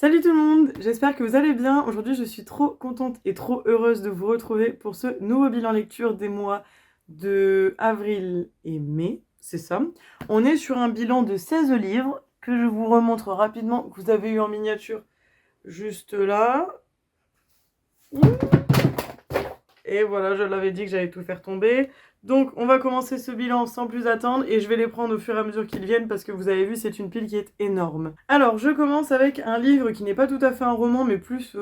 Salut tout le monde, j'espère que vous allez bien. Aujourd'hui je suis trop contente et trop heureuse de vous retrouver pour ce nouveau bilan lecture des mois de avril et mai, c'est ça. On est sur un bilan de 16 livres que je vous remontre rapidement, que vous avez eu en miniature juste là. Et voilà, je l'avais dit que j'allais tout faire tomber. Donc on va commencer ce bilan sans plus attendre et je vais les prendre au fur et à mesure qu'ils viennent parce que vous avez vu c'est une pile qui est énorme. Alors je commence avec un livre qui n'est pas tout à fait un roman mais plus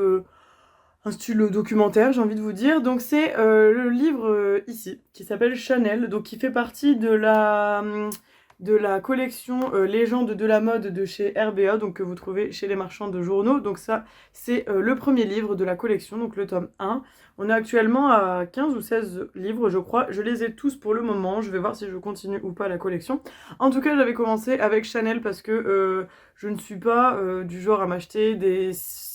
un style documentaire j'ai envie de vous dire. Donc c'est le livre ici qui s'appelle Chanel, donc qui fait partie de la collection Légendes de la mode de chez RBA, donc que vous trouvez chez les marchands de journaux. Donc ça c'est le premier livre de la collection, donc le tome 1. On est actuellement à 15 ou 16 livres, je crois. Je les ai tous pour le moment. Je vais voir si je continue ou pas la collection. En tout cas, j'avais commencé avec Chanel parce que je ne suis pas du genre à m'acheter des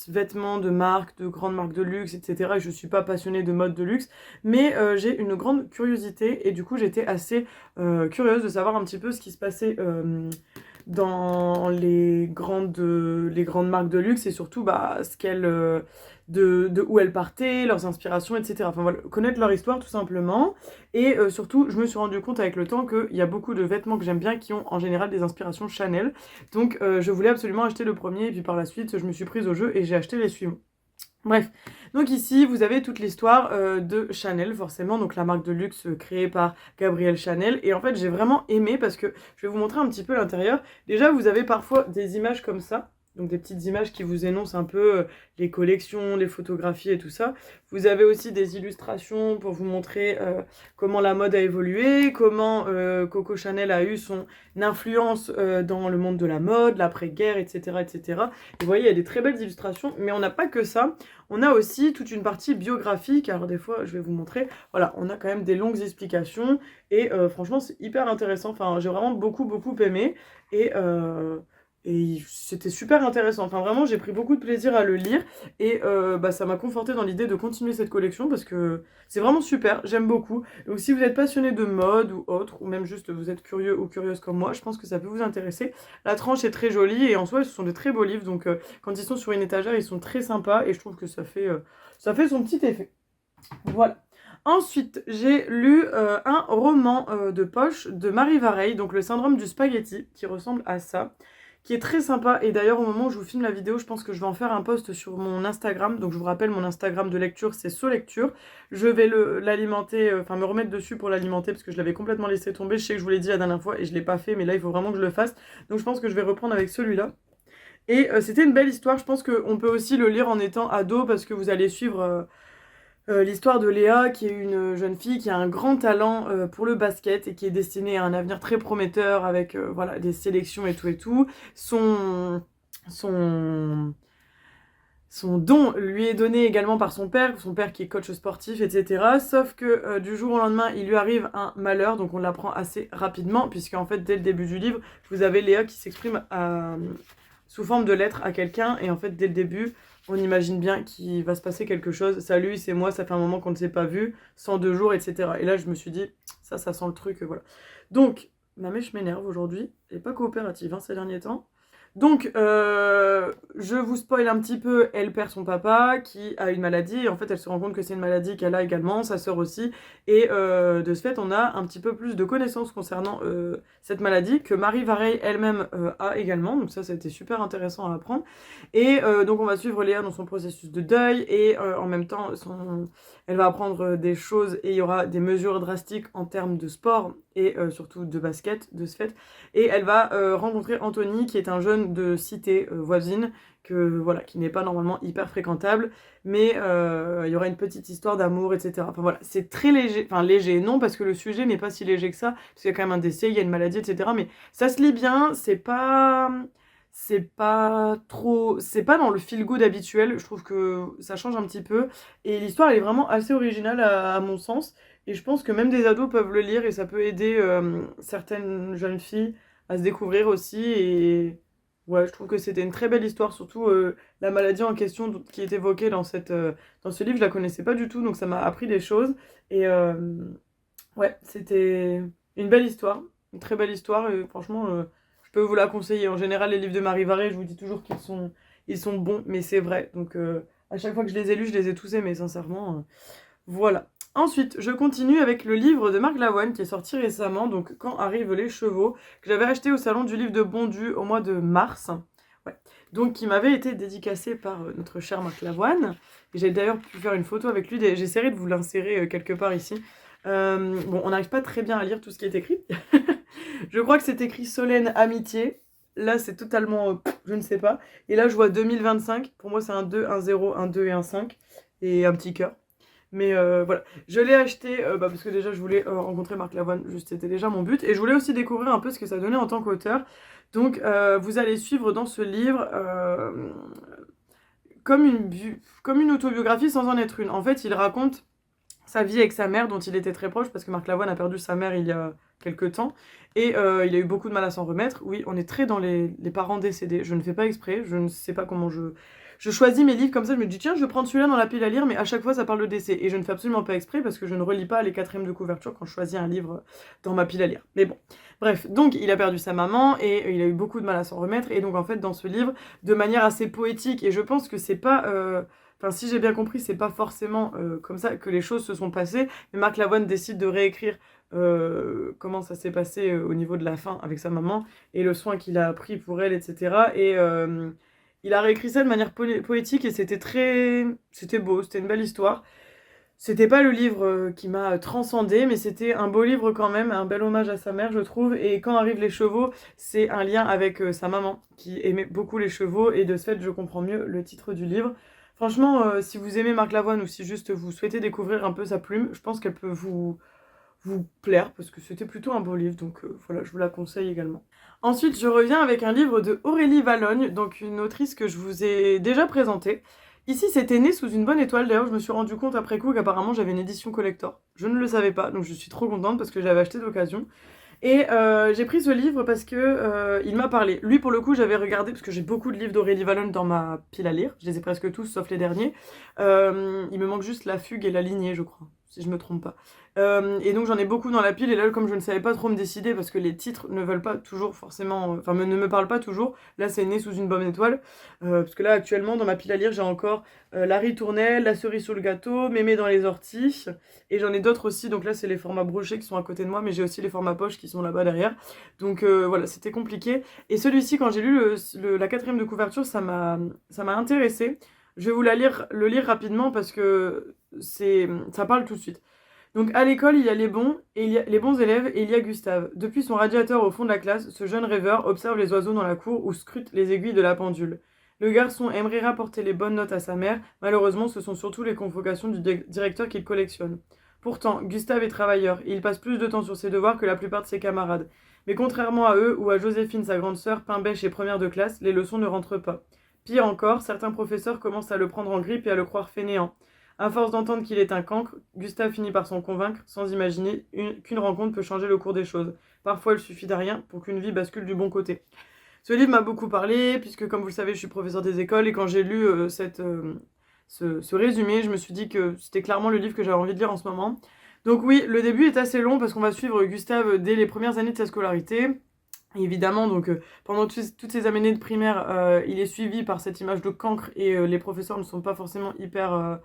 vêtements de marque, de grandes marques de luxe, etc. Et je ne suis pas passionnée de mode de luxe. Mais j'ai une grande curiosité et du coup, j'étais assez curieuse de savoir un petit peu ce qui se passait dans les grandes marques de luxe et surtout ce qu'elles de où elles partaient, leurs inspirations, etc. Enfin voilà, connaître leur histoire tout simplement. Et surtout, je me suis rendu compte avec le temps qu'il y a beaucoup de vêtements que j'aime bien qui ont en général des inspirations Chanel. Donc je voulais absolument acheter le premier et puis par la suite, je me suis prise au jeu et j'ai acheté les suivants. Bref, donc ici vous avez toute l'histoire de Chanel forcément, donc la marque de luxe créée par Gabrielle Chanel. Et en fait j'ai vraiment aimé parce que je vais vous montrer un petit peu l'intérieur. Déjà vous avez parfois des images comme ça, donc des petites images qui vous énoncent un peu les collections, les photographies et tout ça. Vous avez aussi des illustrations pour vous montrer comment la mode a évolué, comment Coco Chanel a eu son influence dans le monde de la mode, l'après-guerre, etc., etc. Et vous voyez, il y a des très belles illustrations, mais on n'a pas que ça. On a aussi toute une partie biographique, alors des fois je vais vous montrer, voilà, on a quand même des longues explications, et franchement c'est hyper intéressant, enfin j'ai vraiment beaucoup aimé, et, euh, et c'était super intéressant, enfin vraiment j'ai pris beaucoup de plaisir à le lire, et ça m'a conforté dans l'idée de continuer cette collection, parce que c'est vraiment super, j'aime beaucoup. Donc si vous êtes passionné de mode ou autre, ou même juste vous êtes curieux ou curieuse comme moi, je pense que ça peut vous intéresser. La tranche est très jolie, et en soi ce sont des très beaux livres, donc quand ils sont sur une étagère, ils sont très sympas et je trouve que ça fait son petit effet. Voilà. Ensuite, j'ai lu un roman de poche de Marie Vareille, donc Le syndrome du spaghetti, qui ressemble à ça, qui est très sympa. Et d'ailleurs, au moment où je vous filme la vidéo, je pense que je vais en faire un post sur mon Instagram. Donc je vous rappelle, mon Instagram de lecture, c'est SoLecture. Je vais l'alimenter, enfin me remettre dessus pour l'alimenter, parce que je l'avais complètement laissé tomber. Je sais que je vous l'ai dit la dernière fois et je ne l'ai pas fait, mais là, il faut vraiment que je le fasse. Donc je pense que je vais reprendre avec celui-là. Et c'était une belle histoire, je pense qu'on peut aussi le lire en étant ado parce que vous allez suivre l'histoire de Léa qui est une jeune fille qui a un grand talent pour le basket et qui est destinée à un avenir très prometteur avec voilà, des sélections et tout et tout. Son, son don lui est donné également par son père qui est coach sportif, etc. Sauf que du jour au lendemain, il lui arrive un malheur, donc on l'apprend assez rapidement, puisque en fait, dès le début du livre, vous avez Léa qui s'exprime sous forme de lettre à quelqu'un, et en fait, dès le début, on imagine bien qu'il va se passer quelque chose. Salut, c'est moi, ça fait un moment qu'on ne s'est pas vu, 102 jours, etc. Et là, je me suis dit, ça sent le truc, voilà. Donc, ma mèche m'énerve aujourd'hui, elle n'est pas coopérative ces derniers temps. Donc, je vous spoil un petit peu, elle perd son papa qui a une maladie, et en fait elle se rend compte que c'est une maladie qu'elle a également, sa sœur aussi, et de ce fait on a un petit peu plus de connaissances concernant cette maladie que Marie Vareille elle-même a également, donc ça c'était super intéressant à apprendre, et donc on va suivre Léa dans son processus de deuil, et en même temps elle va apprendre des choses, et il y aura des mesures drastiques en termes de sport, et surtout de basket, de ce fait, et elle va rencontrer Anthony qui est un jeune de cité voisine voilà, qui n'est pas normalement hyper fréquentable, mais il y aura une petite histoire d'amour, etc. Enfin voilà, c'est très léger, enfin léger non parce que le sujet n'est pas si léger que ça, parce qu'il y a quand même un décès, il y a une maladie, etc. Mais ça se lit bien, c'est pas trop, c'est pas dans le feel good habituel, je trouve que ça change un petit peu, et l'histoire elle est vraiment assez originale à mon sens, et je pense que même des ados peuvent le lire et ça peut aider certaines jeunes filles à se découvrir aussi. Et ouais, je trouve que c'était une très belle histoire, surtout la maladie en question qui est évoquée dans ce livre, je la connaissais pas du tout, donc ça m'a appris des choses. Et ouais, c'était une belle histoire, une très belle histoire, et franchement, je peux vous la conseiller. En général, les livres de Marie Varé, je vous dis toujours ils sont bons, mais c'est vrai. Donc à chaque fois que je les ai lus, je les ai tous aimés, sincèrement. Voilà. Ensuite, je continue avec le livre de Marc Lavoine qui est sorti récemment, donc Quand arrivent les chevaux, que j'avais acheté au salon du livre de Bondu au mois de mars. Ouais. Donc qui m'avait été dédicacé par notre cher Marc Lavoine. Et j'ai d'ailleurs pu faire une photo avec lui, j'essaierai de vous l'insérer quelque part ici. Bon, on n'arrive pas très bien à lire tout ce qui est écrit. Je crois que c'est écrit Solène Amitié. Là, c'est totalement, je ne sais pas. Et là, je vois 2025. Pour moi, c'est un 2, un 0, un 2 et un 5. Et un petit cœur. Mais voilà, je l'ai acheté parce que déjà je voulais rencontrer Marc Lavoine, c'était déjà mon but. Et je voulais aussi découvrir un peu ce que ça donnait en tant qu'auteur. Donc vous allez suivre dans ce livre comme une autobiographie sans en être une. En fait, il raconte sa vie avec sa mère dont il était très proche parce que Marc Lavoine a perdu sa mère il y a quelques temps. Et il a eu beaucoup de mal à s'en remettre. Oui, on est très dans les parents décédés. Je ne fais pas exprès, je ne sais pas comment je choisis mes livres comme ça, je me dis tiens, je vais prendre celui-là dans la pile à lire, mais à chaque fois ça parle de décès. Et je ne fais absolument pas exprès parce que je ne relis pas les quatrièmes de couverture quand je choisis un livre dans ma pile à lire. Mais bon, bref, donc il a perdu sa maman et il a eu beaucoup de mal à s'en remettre. Et donc en fait, dans ce livre, de manière assez poétique, et je pense que c'est pas. Enfin, si j'ai bien compris, c'est pas forcément comme ça que les choses se sont passées. Mais Marc Lavoine décide de réécrire comment ça s'est passé au niveau de la fin avec sa maman et le soin qu'il a pris pour elle, etc. Et il a réécrit ça de manière poétique et c'était beau, c'était une belle histoire. C'était pas le livre qui m'a transcendé, mais c'était un beau livre quand même, un bel hommage à sa mère, je trouve. Et Quand arrivent les chevaux, c'est un lien avec sa maman qui aimait beaucoup les chevaux et de ce fait, je comprends mieux le titre du livre. Franchement, si vous aimez Marc Lavoine ou si juste vous souhaitez découvrir un peu sa plume, je pense qu'elle peut vous plaire parce que c'était plutôt un beau livre, donc voilà, je vous la conseille également. Ensuite, je reviens avec un livre de Aurélie Vallogne, donc une autrice que je vous ai déjà présentée. Ici, c'était Né sous une bonne étoile. D'ailleurs, je me suis rendu compte après coup qu'apparemment j'avais une édition collector. Je ne le savais pas, donc je suis trop contente parce que j'avais acheté d'occasion. Et j'ai pris ce livre parce que il m'a parlé. Lui, pour le coup, j'avais regardé, parce que j'ai beaucoup de livres d'Aurélie Vallogne dans ma pile à lire. Je les ai presque tous, sauf les derniers. Il me manque juste La Fugue et La Lignée, je crois, si je me trompe pas. Et donc j'en ai beaucoup dans la pile, et là, comme je ne savais pas trop me décider, parce que les titres ne veulent pas toujours forcément... Enfin, ne me parlent pas toujours. Là, c'est Né sous une bonne étoile. Parce que là, actuellement, dans ma pile à lire, j'ai encore La Ritournelle, La Cerise sur le gâteau, Mémé dans les orties... Et j'en ai d'autres aussi, donc là c'est les formats brochés qui sont à côté de moi, mais j'ai aussi les formats poche qui sont là-bas derrière. Donc voilà, c'était compliqué. Et celui-ci, quand j'ai lu la quatrième de couverture, ça m'a intéressé. Je vais vous le lire rapidement parce que ça parle tout de suite. Donc à l'école, il y a les bons élèves et il y a Gustave. Depuis son radiateur au fond de la classe, ce jeune rêveur observe les oiseaux dans la cour ou scrute les aiguilles de la pendule. Le garçon aimerait rapporter les bonnes notes à sa mère, malheureusement ce sont surtout les convocations du directeur qu'il collectionne. Pourtant, Gustave est travailleur et il passe plus de temps sur ses devoirs que la plupart de ses camarades. Mais contrairement à eux ou à Joséphine, sa grande sœur, pain bêche et première de classe, les leçons ne rentrent pas. Pire encore, certains professeurs commencent à le prendre en grippe et à le croire fainéant. À force d'entendre qu'il est un cancre, Gustave finit par s'en convaincre, sans imaginer qu'une rencontre peut changer le cours des choses. Parfois, il suffit de rien pour qu'une vie bascule du bon côté. Ce livre m'a beaucoup parlé, puisque comme vous le savez, je suis professeur des écoles, et quand j'ai lu ce résumé, je me suis dit que c'était clairement le livre que j'avais envie de lire en ce moment. Donc oui, le début est assez long, parce qu'on va suivre Gustave dès les premières années de sa scolarité. Et évidemment, donc pendant toutes ces années de primaire, il est suivi par cette image de cancre, et les professeurs ne sont pas forcément hyper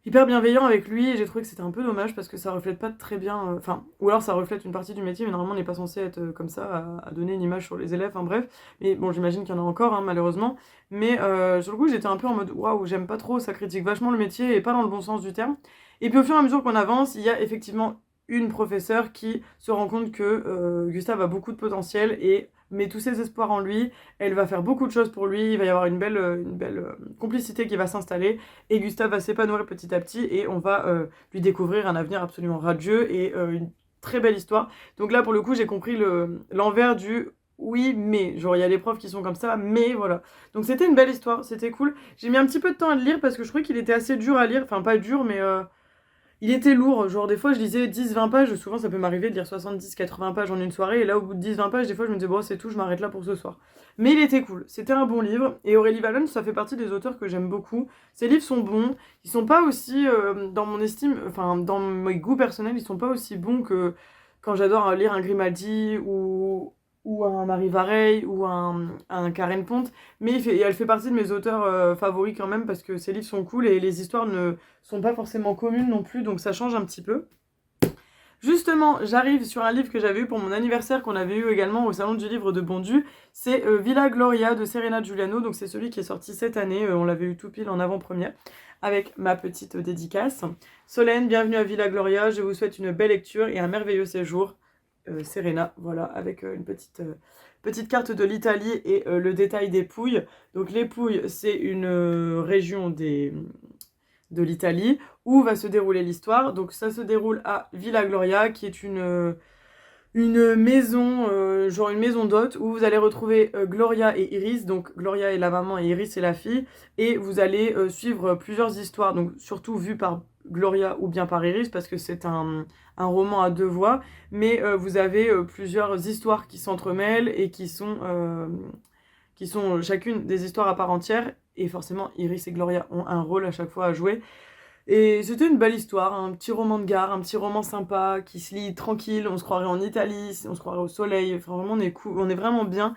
bienveillant avec lui, et j'ai trouvé que c'était un peu dommage parce que ça reflète pas très bien, enfin, ou alors ça reflète une partie du métier, mais normalement on n'est pas censé être comme ça, à donner une image sur les élèves, enfin bref, mais bon, j'imagine qu'il y en a encore, hein, malheureusement, mais sur le coup j'étais un peu en mode waouh, j'aime pas trop, ça critique vachement le métier et pas dans le bon sens du terme. Et puis au fur et à mesure qu'on avance, il y a effectivement une professeure qui se rend compte que Gustave a beaucoup de potentiel et met tous ses espoirs en lui, elle va faire beaucoup de choses pour lui, il va y avoir une belle complicité qui va s'installer, et Gustave va s'épanouir petit à petit, et on va lui découvrir un avenir absolument radieux, et une très belle histoire. Donc là, pour le coup, j'ai compris l'envers du oui, mais, genre, il y a des profs qui sont comme ça, mais voilà. Donc c'était une belle histoire, c'était cool. J'ai mis un petit peu de temps à le lire, parce que je trouvais qu'il était assez dur à lire, enfin pas dur, mais... il était lourd, genre des fois je lisais 10-20 pages, souvent ça peut m'arriver de lire 70-80 pages en une soirée, et là au bout de 10-20 pages, des fois je me disais bon c'est tout, je m'arrête là pour ce soir. Mais il était cool, c'était un bon livre, et Aurélie Vallogne ça fait partie des auteurs que j'aime beaucoup. Ses livres sont bons, ils sont pas aussi, dans mon estime, enfin dans mes goûts personnels, ils sont pas aussi bons que quand j'adore lire un Grimaldi ou un Marie Vareille, ou un Karen Pont, mais elle fait partie de mes auteurs favoris quand même, parce que ses livres sont cool, et les histoires ne sont pas forcément communes non plus, donc ça change un petit peu. Justement, j'arrive sur un livre que j'avais eu pour mon anniversaire, qu'on avait eu également au Salon du Livre de Bondu. C'est Villa Gloria de Serena Giuliano, donc c'est celui qui est sorti cette année, on l'avait eu tout pile en avant-première, avec ma petite dédicace. Solène, bienvenue à Villa Gloria, je vous souhaite une belle lecture et un merveilleux séjour. Serena, voilà, avec une petite carte de l'Italie et le détail des Pouilles. Donc les Pouilles, c'est une région de l'Italie, où va se dérouler l'histoire. Donc ça se déroule à Villa Gloria, qui est une maison, genre une maison d'hôtes, où vous allez retrouver Gloria et Iris. Donc Gloria est la maman et Iris est la fille. Et vous allez suivre plusieurs histoires, donc surtout vues par Gloria ou bien par Iris, parce que c'est un roman à 2 voix. Mais vous avez plusieurs histoires qui s'entremêlent et qui sont chacune des histoires à part entière. Et forcément, Iris et Gloria ont un rôle à chaque fois à jouer. Et c'était une belle histoire, un petit roman de gare, un petit roman sympa, qui se lit tranquille, on se croirait en Italie, on se croirait au soleil, enfin vraiment on est cool, on est vraiment bien.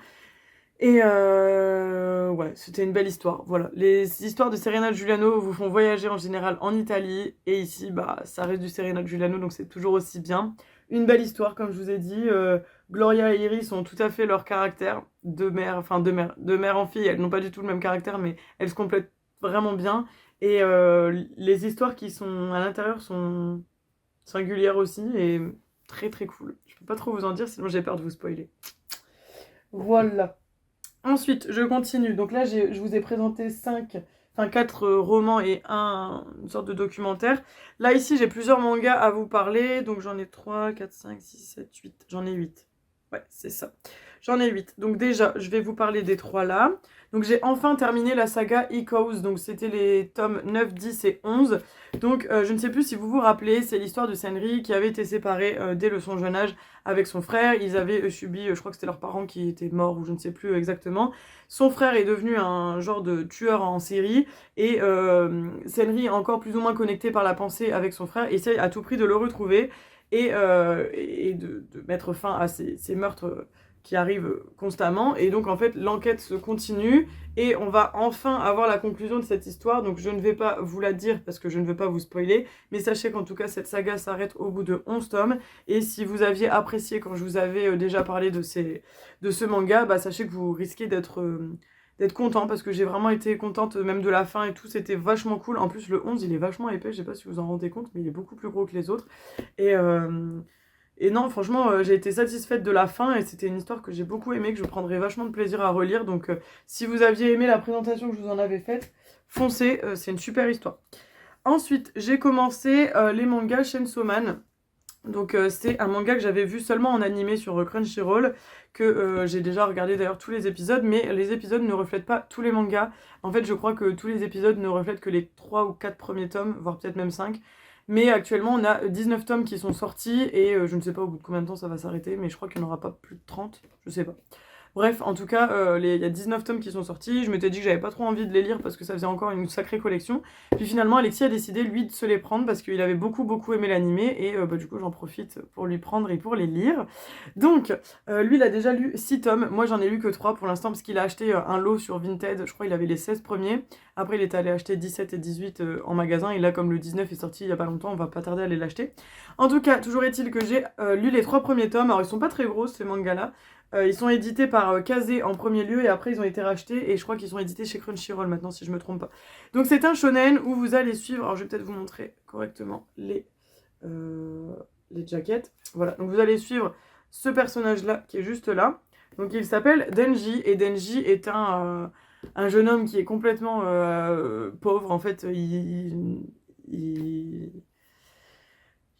Et ouais, c'était une belle histoire, voilà. Les histoires de Serena Giuliano vous font voyager en général en Italie, et ici, bah, ça reste du Serena Giuliano, donc c'est toujours aussi bien. Une belle histoire, comme je vous ai dit, Gloria et Iris ont tout à fait leur caractère, de mère en fille, elles n'ont pas du tout le même caractère, mais elles se complètent vraiment bien. Et les histoires qui sont à l'intérieur sont singulières aussi et très très cool. Je peux pas trop vous en dire, sinon j'ai peur de vous spoiler. Voilà. Ensuite, je continue. Donc là, je vous ai présenté 4 romans et une sorte de documentaire. Là, ici, j'ai plusieurs mangas à vous parler. Donc j'en ai 3, 4, 5, 6, 7, 8. J'en ai 8. Ouais, c'est ça. J'en ai 8. Donc déjà, je vais vous parler des 3 là. Donc j'ai enfin terminé la saga Echoes. Donc c'était les tomes 9, 10 et 11. Donc je ne sais plus si vous vous rappelez, c'est l'histoire de Senri qui avait été séparé dès son jeune âge avec son frère. Ils avaient subi, je crois que c'était leurs parents qui étaient morts ou je ne sais plus exactement. Son frère est devenu un genre de tueur en série et Senri, encore plus ou moins connecté par la pensée avec son frère, essaye à tout prix de le retrouver et de mettre fin à ces meurtres qui arrivent constamment. Et donc en fait l'enquête se continue et on va enfin avoir la conclusion de cette histoire. Donc je ne vais pas vous la dire parce que je ne veux pas vous spoiler, mais sachez qu'en tout cas cette saga s'arrête au bout de 11 tomes. Et si vous aviez apprécié quand je vous avais déjà parlé de ce manga, bah sachez que vous risquez d'être content, parce que j'ai vraiment été contente même de la fin et tout, c'était vachement cool. En plus le 11 il est vachement épais, je sais pas si vous en rendez compte, mais il est beaucoup plus gros que les autres. Et non, franchement, j'ai été satisfaite de la fin et c'était une histoire que j'ai beaucoup aimée, que je prendrais vachement de plaisir à relire. Donc si vous aviez aimé la présentation que je vous en avais faite, foncez, c'est une super histoire. Ensuite, j'ai commencé les mangas Chainsaw Man. Donc c'est un manga que j'avais vu seulement en animé sur Crunchyroll, que j'ai déjà regardé d'ailleurs tous les épisodes, mais les épisodes ne reflètent pas tous les mangas. En fait, je crois que tous les épisodes ne reflètent que les 3 ou 4 premiers tomes, voire peut-être même 5. Mais actuellement, on a 19 tomes qui sont sortis, et je ne sais pas au bout de combien de temps ça va s'arrêter, mais je crois qu'il n'y en aura pas plus de 30, je sais pas. Bref, en tout cas, il y a 19 tomes qui sont sortis. Je m'étais dit que j'avais pas trop envie de les lire parce que ça faisait encore une sacrée collection. Puis finalement, Alexis a décidé, lui, de se les prendre parce qu'il avait beaucoup, beaucoup aimé l'animé. Et du coup, j'en profite pour lui prendre et pour les lire. Donc, lui, il a déjà lu 6 tomes. Moi, j'en ai lu que 3 pour l'instant parce qu'il a acheté un lot sur Vinted. Je crois qu'il avait les 16 premiers. Après, il est allé acheter 17 et 18 en magasin. Et là, comme le 19 est sorti il y a pas longtemps, on va pas tarder à aller l'acheter. En tout cas, toujours est-il que j'ai lu les 3 premiers tomes. Alors, ils sont pas très gros, ces mangas-là. Ils sont édités par Kazé en premier lieu et après ils ont été rachetés et je crois qu'ils sont édités chez Crunchyroll maintenant si je me trompe pas. Donc c'est un shonen où vous allez suivre, alors je vais peut-être vous montrer correctement les jaquettes. Voilà, donc vous allez suivre ce personnage là qui est juste là. Donc il s'appelle Denji et Denji est un jeune homme qui est complètement pauvre en fait.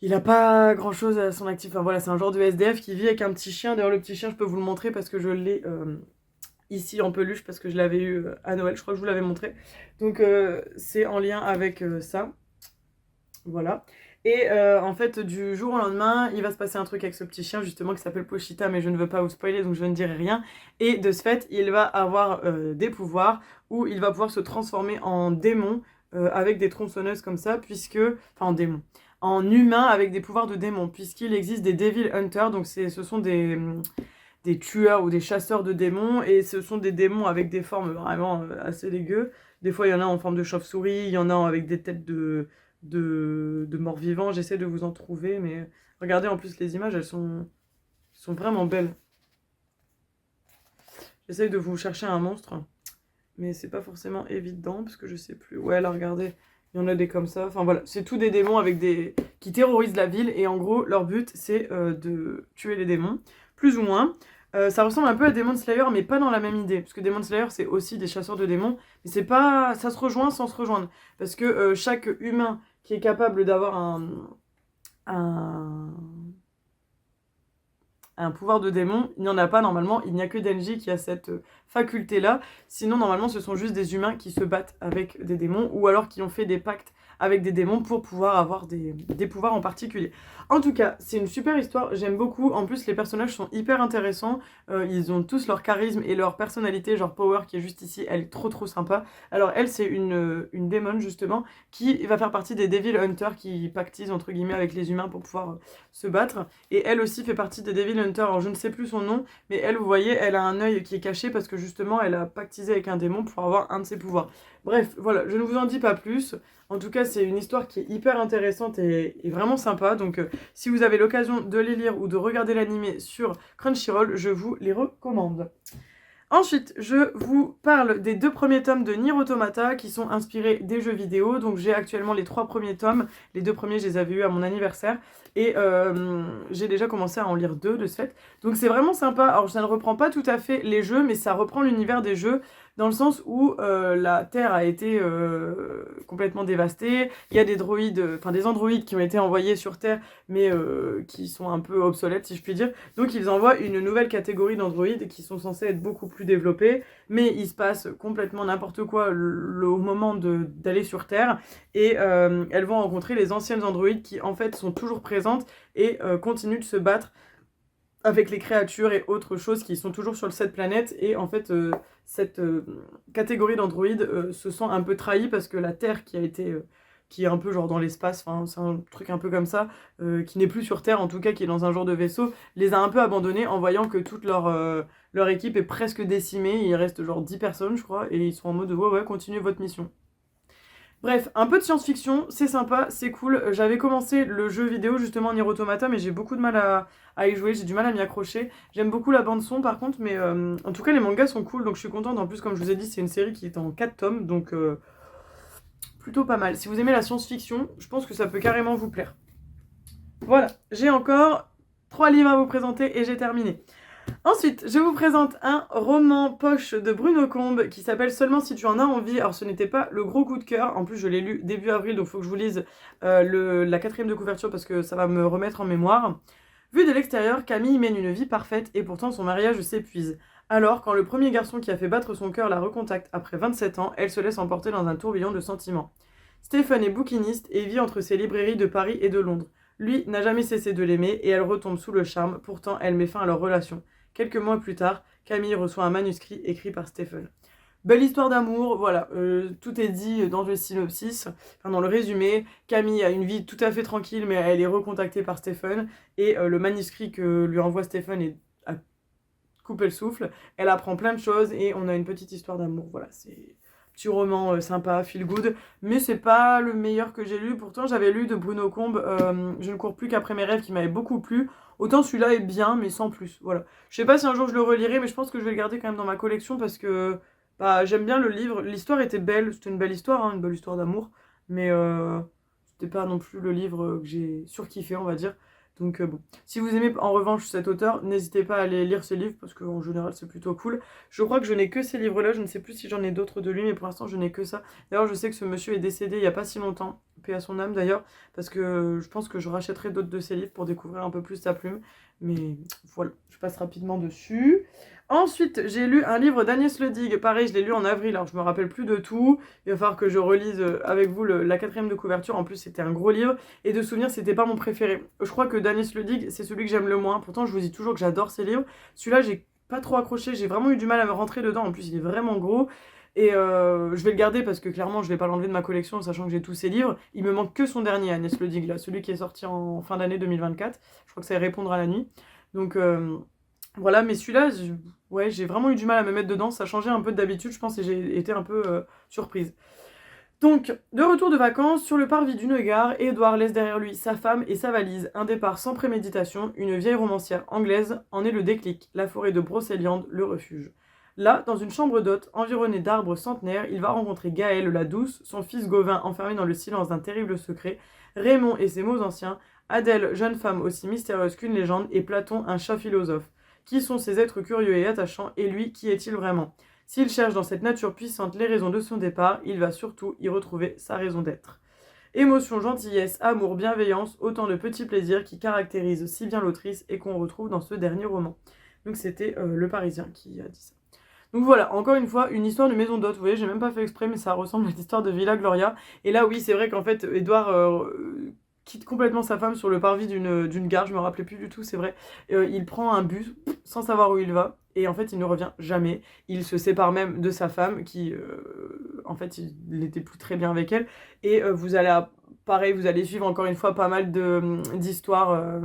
Il a pas grand chose à son actif. Enfin voilà, c'est un genre de SDF qui vit avec un petit chien. D'ailleurs, le petit chien, je peux vous le montrer parce que je l'ai ici en peluche parce que je l'avais eu à Noël. Je crois que je vous l'avais montré. Donc, c'est en lien avec ça. Voilà. Et en fait, du jour au lendemain, il va se passer un truc avec ce petit chien, justement, qui s'appelle Pochita, mais je ne veux pas vous spoiler, donc je ne dirai rien. Et de ce fait, il va avoir des pouvoirs où il va pouvoir se transformer en démon avec des tronçonneuses comme ça, enfin, en démon. En humain avec des pouvoirs de démon, puisqu'il existe des Devil Hunters, donc ce sont des des tueurs ou des chasseurs de démons, et ce sont des démons avec des formes vraiment assez dégueu. Des fois, il y en a en forme de chauve-souris, il y en a avec des têtes de morts-vivants. J'essaie de vous en trouver, mais regardez, en plus, les images, elles sont vraiment belles. J'essaie de vous chercher un monstre, mais c'est pas forcément évident, parce que je sais plus. Ouais, là, regardez, il y en a des comme ça. Enfin, voilà, c'est tous des démons qui terrorisent la ville, et en gros, leur but, c'est de tuer les démons, plus ou moins. Ça ressemble un peu à Demon Slayer, mais pas dans la même idée. Parce que Demon Slayer, c'est aussi des chasseurs de démons. Mais c'est pas. Ça se rejoint sans se rejoindre. Parce que chaque humain qui est capable d'avoir un, un pouvoir de démon, il n'y en a pas normalement. Il n'y a que Denji qui a cette faculté-là. Sinon, normalement, ce sont juste des humains qui se battent avec des démons. Ou alors qui ont fait des pactes avec des démons pour pouvoir avoir des pouvoirs en particulier. En tout cas, c'est une super histoire, j'aime beaucoup. En plus, les personnages sont hyper intéressants. Ils ont tous leur charisme et leur personnalité. Genre Power qui est juste ici, elle est trop sympa. Alors elle, c'est une démon justement qui va faire partie des Devil Hunters qui pactisent entre guillemets avec les humains pour pouvoir se battre. Et elle aussi fait partie des Devil Hunters. Alors je ne sais plus son nom, mais elle, vous voyez, elle a un œil qui est caché parce que justement, elle a pactisé avec un démon pour avoir un de ses pouvoirs. Bref, voilà, je ne vous en dis pas plus. En tout cas, c'est une histoire qui est hyper intéressante et vraiment sympa. Donc, si vous avez l'occasion de les lire ou de regarder l'animé sur Crunchyroll, je vous les recommande. Ensuite, je vous parle des 2 premiers tomes de Nier Automata qui sont inspirés des jeux vidéo. Donc j'ai actuellement les 3 premiers tomes. Les 2 premiers, je les avais eus à mon anniversaire. Et j'ai déjà commencé à en lire 2 de ce fait. Donc c'est vraiment sympa. Alors ça ne reprend pas tout à fait les jeux, mais ça reprend l'univers des jeux. Dans le sens où la Terre a été complètement dévastée. Il y a des droïdes, enfin des androïdes qui ont été envoyés sur Terre, mais qui sont un peu obsolètes si je puis dire. Donc ils envoient une nouvelle catégorie d'androïdes qui sont censés être beaucoup plus développés, mais il se passe complètement n'importe quoi au moment d'aller sur Terre, et elles vont rencontrer les anciennes androïdes qui en fait sont toujours présentes et continuent de se battre avec les créatures et autres choses qui sont toujours sur cette planète. Et en fait, cette catégorie d'androïdes se sent un peu trahie parce que la Terre qui a été... qui est un peu genre dans l'espace, enfin c'est un truc un peu comme ça, qui n'est plus sur Terre en tout cas, qui est dans un genre de vaisseau, les a un peu abandonnés en voyant que toute leur équipe est presque décimée. Il reste genre 10 personnes je crois, et ils sont en mode ouais continuez votre mission. Bref, un peu de science-fiction, c'est sympa, c'est cool. J'avais commencé le jeu vidéo justement Nier Automata, mais j'ai beaucoup de mal à y jouer, j'ai du mal à m'y accrocher. J'aime beaucoup la bande son par contre, mais en tout cas les mangas sont cool, donc je suis contente. En plus, comme je vous ai dit, c'est une série qui est en 4 tomes, donc plutôt pas mal. Si vous aimez la science-fiction, je pense que ça peut carrément vous plaire. Voilà, j'ai encore 3 livres à vous présenter et j'ai terminé. Ensuite, je vous présente un roman poche de Bruno Combe qui s'appelle Seulement si tu en as envie. Alors ce n'était pas le gros coup de cœur, en plus je l'ai lu début avril, donc il faut que je vous lise la 4e de couverture parce que ça va me remettre en mémoire. Vu de l'extérieur, Camille mène une vie parfaite et pourtant son mariage s'épuise. Alors, quand le premier garçon qui a fait battre son cœur la recontacte après 27 ans, elle se laisse emporter dans un tourbillon de sentiments. Stephen est bouquiniste et vit entre ses librairies de Paris et de Londres. Lui n'a jamais cessé de l'aimer et elle retombe sous le charme, pourtant elle met fin à leur relation. Quelques mois plus tard, Camille reçoit un manuscrit écrit par Stephen. Belle histoire d'amour, voilà, tout est dit dans le synopsis, enfin dans le résumé. Camille a une vie tout à fait tranquille, mais elle est recontactée par Stephen, et le manuscrit que lui envoie Stephen a coupé le souffle. Elle apprend plein de choses, et on a une petite histoire d'amour, voilà, c'est petit roman sympa, feel good, mais c'est pas le meilleur que j'ai lu. Pourtant j'avais lu de Bruno Combe Je ne cours plus qu'après mes rêves, qui m'avait beaucoup plu. Autant celui-là est bien, mais sans plus, voilà. Je sais pas si un jour je le relirai, mais je pense que je vais le garder quand même dans ma collection parce que bah, j'aime bien le livre. L'histoire était belle, c'était une belle histoire, hein, une belle histoire d'amour, mais c'était pas non plus le livre que j'ai surkiffé, on va dire. Donc bon. Si vous aimez en revanche cet auteur, n'hésitez pas à aller lire ses livres parce qu'en général c'est plutôt cool. Je crois que je n'ai que ces livres-là, je ne sais plus si j'en ai d'autres de lui, mais pour l'instant je n'ai que ça. D'ailleurs je sais que ce monsieur est décédé il n'y a pas si longtemps, paix à son âme d'ailleurs, parce que je pense que je rachèterai d'autres de ses livres pour découvrir un peu plus sa plume. Mais voilà, je passe rapidement dessus. Ensuite, j'ai lu un livre d'Agnès Ledig. Pareil, je l'ai lu en avril, alors je me rappelle plus de tout. Il va falloir que je relise avec vous la 4e de couverture. En plus, c'était un gros livre. Et de souvenir, c'était pas mon préféré. Je crois que d'Agnès Ledig, c'est celui que j'aime le moins. Pourtant, je vous dis toujours que j'adore ces livres. Celui-là, j'ai pas trop accroché. J'ai vraiment eu du mal à me rentrer dedans. En plus, il est vraiment gros. Et je vais le garder parce que clairement, je vais pas l'enlever de ma collection, sachant que j'ai tous ces livres. Il me manque que son dernier, Agnès Ledig, là, celui qui est sorti en fin d'année 2024. Je crois que c'est Répondre à la nuit. Donc Voilà, mais celui-là, ouais, j'ai vraiment eu du mal à me mettre dedans, ça changeait un peu d'habitude, je pense, et j'ai été un peu surprise. Donc, de retour de vacances, sur le parvis d'une gare, Édouard laisse derrière lui sa femme et sa valise. Un départ sans préméditation, une vieille romancière anglaise en est le déclic. La forêt de Brocéliande, le refuge. Là, dans une chambre d'hôte, environnée d'arbres centenaires, il va rencontrer Gaëlle la douce, son fils Gauvin enfermé dans le silence d'un terrible secret, Raymond et ses mots anciens, Adèle, jeune femme aussi mystérieuse qu'une légende, et Platon, un chat philosophe. Qui sont ces êtres curieux et attachants, et lui, qui est-il vraiment? S'il cherche dans cette nature puissante les raisons de son départ, il va surtout y retrouver sa raison d'être. Émotion, gentillesse, amour, bienveillance, autant de petits plaisirs qui caractérisent si bien l'autrice et qu'on retrouve dans ce dernier roman. Donc c'était Le Parisien qui a dit ça. Donc voilà, encore une fois, une histoire de maison d'hôte. Vous voyez, j'ai même pas fait exprès, mais ça ressemble à l'histoire de Villa Gloria. Et là, oui, c'est vrai qu'en fait, Edouard quitte complètement sa femme sur le parvis d'une gare, je me rappelais plus du tout, c'est vrai. Il prend un bus sans savoir où il va, et en fait, il ne revient jamais. Il se sépare même de sa femme, qui, en fait, il n'était plus très bien avec elle. Et vous allez, pareil, vous allez suivre encore une fois pas mal d'histoires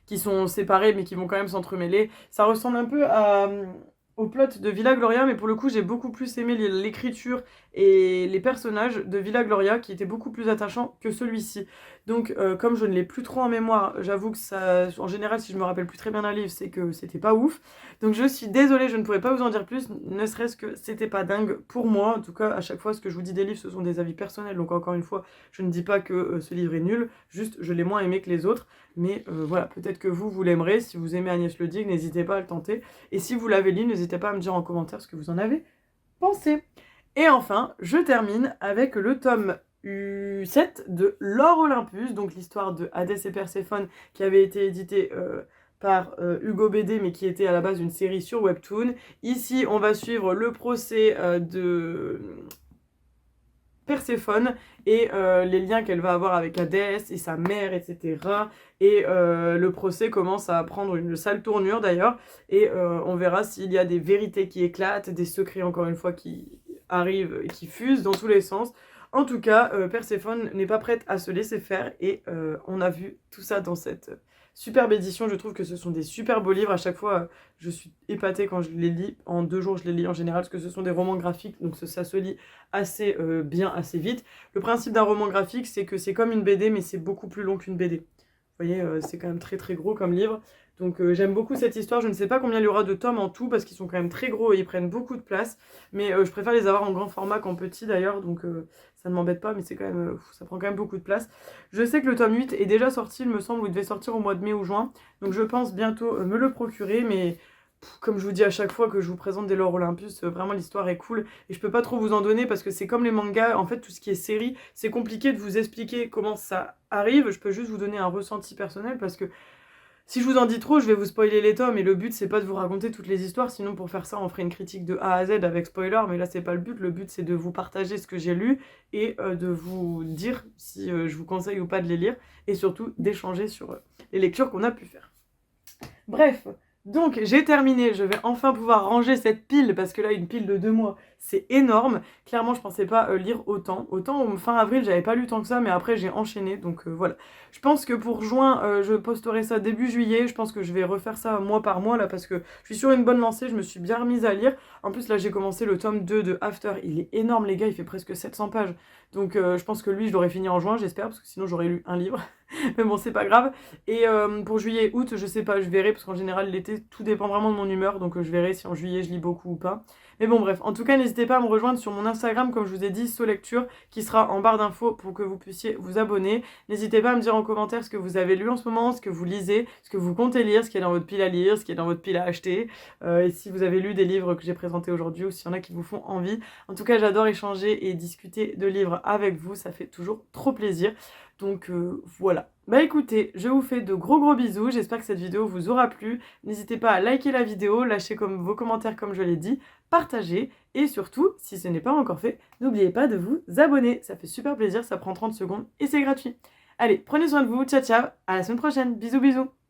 qui sont séparées, mais qui vont quand même s'entremêler. Ça ressemble un peu au plot de Villa Gloria, mais pour le coup, j'ai beaucoup plus aimé l'écriture et les personnages de Villa Gloria, qui étaient beaucoup plus attachants que celui-ci. Donc, comme je ne l'ai plus trop en mémoire, j'avoue que ça, en général, si je me rappelle plus très bien d'un livre, c'est que c'était pas ouf. Donc, je suis désolée, je ne pourrais pas vous en dire plus, ne serait-ce que c'était pas dingue pour moi. En tout cas, à chaque fois, ce que je vous dis des livres, ce sont des avis personnels. Donc, encore une fois, je ne dis pas que ce livre est nul, juste je l'ai moins aimé que les autres. Mais voilà, peut-être que vous l'aimerez. Si vous aimez Agnès Le Digue, n'hésitez pas à le tenter. Et si vous l'avez lu, n'hésitez pas à me dire en commentaire ce que vous en avez pensé. Et enfin, je termine avec le tome 7 de L'Or Olympus, donc l'histoire de Hadès et Perséphone qui avait été édité par Hugo BD, mais qui était à la base une série sur Webtoon. Ici, on va suivre le procès de Perséphone et les liens qu'elle va avoir avec Hadès et sa mère, etc. Et le procès commence à prendre une sale tournure d'ailleurs, et on verra s'il y a des vérités qui éclatent, des secrets encore une fois qui arrivent et qui fusent dans tous les sens. En tout cas, Perséphone n'est pas prête à se laisser faire, et on a vu tout ça dans cette superbe édition. Je trouve que ce sont des super beaux livres. À chaque fois, je suis épatée quand je les lis. En 2 jours, je les lis en général, parce que ce sont des romans graphiques, donc ça se lit assez bien, assez vite. Le principe d'un roman graphique, c'est que c'est comme une BD, mais c'est beaucoup plus long qu'une BD. Vous voyez, c'est quand même très très gros comme livre. Donc j'aime beaucoup cette histoire. Je ne sais pas combien il y aura de tomes en tout, parce qu'ils sont quand même très gros et ils prennent beaucoup de place. Mais je préfère les avoir en grand format qu'en petit d'ailleurs, donc ça ne m'embête pas, mais c'est quand même, ça prend quand même beaucoup de place. Je sais que le tome 8 est déjà sorti, il me semble, ou il devait sortir au mois de mai ou juin. Donc je pense bientôt me le procurer, mais comme je vous dis à chaque fois que je vous présente des L'Or Olympus, vraiment l'histoire est cool. Et je peux pas trop vous en donner parce que c'est comme les mangas, en fait tout ce qui est série, c'est compliqué de vous expliquer comment ça arrive. Je peux juste vous donner un ressenti personnel, parce que si je vous en dis trop, je vais vous spoiler les tomes, et le but c'est pas de vous raconter toutes les histoires, sinon pour faire ça on ferait une critique de A à Z avec spoiler, mais là c'est pas le but c'est de vous partager ce que j'ai lu et de vous dire si je vous conseille ou pas de les lire, et surtout d'échanger sur les lectures qu'on a pu faire. Bref, donc j'ai terminé, je vais enfin pouvoir ranger cette pile, parce que là une pile de 2 mois c'est énorme. Clairement je pensais pas lire autant fin avril j'avais pas lu tant que ça, mais après j'ai enchaîné, donc voilà. Je pense que pour juin je posterai ça début juillet, je pense que je vais refaire ça mois par mois là, parce que je suis sur une bonne lancée, je me suis bien remise à lire. En plus là j'ai commencé le tome 2 de After, il est énorme les gars, il fait presque 700 pages, donc je pense que lui je l'aurai fini en juin j'espère, parce que sinon j'aurais lu un livre. Mais bon c'est pas grave. Et pour juillet, août, je sais pas, je verrai, parce qu'en général l'été tout dépend vraiment de mon humeur, donc je verrai si en juillet je lis beaucoup ou pas. Mais bon bref, en tout cas n'hésitez pas à me rejoindre sur mon Instagram, comme je vous ai dit, SoLecture, qui sera en barre d'infos pour que vous puissiez vous abonner. N'hésitez pas à me dire en commentaire ce que vous avez lu en ce moment, ce que vous lisez, ce que vous comptez lire, ce qui est dans votre pile à lire, ce qui est dans votre pile à acheter, et si vous avez lu des livres que j'ai présentés aujourd'hui, ou s'il y en a qui vous font envie. En tout cas j'adore échanger et discuter de livres avec vous, ça fait toujours trop plaisir. Donc voilà. Bah écoutez, je vous fais de gros bisous, j'espère que cette vidéo vous aura plu. N'hésitez pas à liker la vidéo, lâcher vos commentaires comme je l'ai dit, partager, et surtout, si ce n'est pas encore fait, n'oubliez pas de vous abonner. Ça fait super plaisir, ça prend 30 secondes et c'est gratuit. Allez, prenez soin de vous, ciao ciao, à la semaine prochaine, bisous bisous.